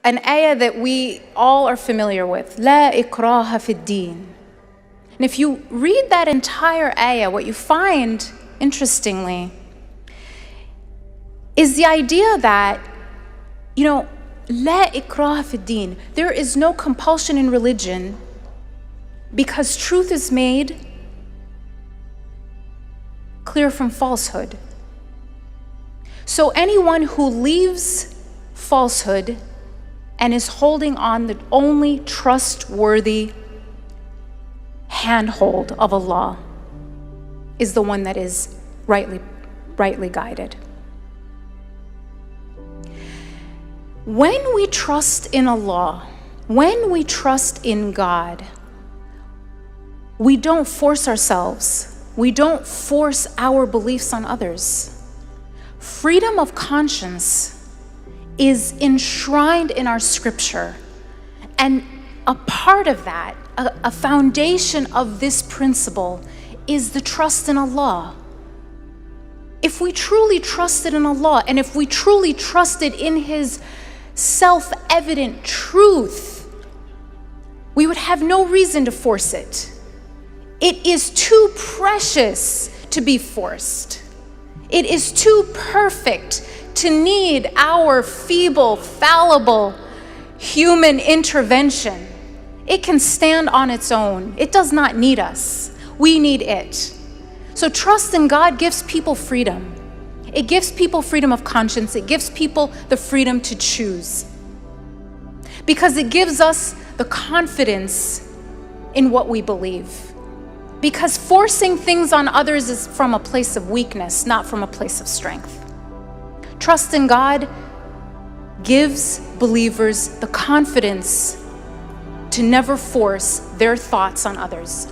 an ayah that we all are familiar with, La ikraha fi ddin. And if you read that entire ayah, what you find, interestingly, is the idea that, La ikraha fi ddin, there is no compulsion in religion because truth is made clear from falsehood. So anyone who leaves falsehood and is holding on the only trustworthy handhold of Allah is the one that is rightly guided. When we trust in Allah, when we trust in God, we don't force ourselves. We don't force our beliefs on others. Freedom of conscience is enshrined in our scripture. And a part of that, a foundation of this principle, is the trust in Allah. If we truly trusted in Allah, and if we truly trusted in His self-evident truth, we would have no reason to force it. It is too precious to be forced. It is too perfect to need our feeble, fallible human intervention. It can stand on its own. It does not need us. We need it. So trust in God gives people freedom. It gives people freedom of conscience. It gives people the freedom to choose. Because it gives us the confidence in what we believe. Because forcing things on others is from a place of weakness, not from a place of strength. Trust in God gives believers the confidence to never force their thoughts on others.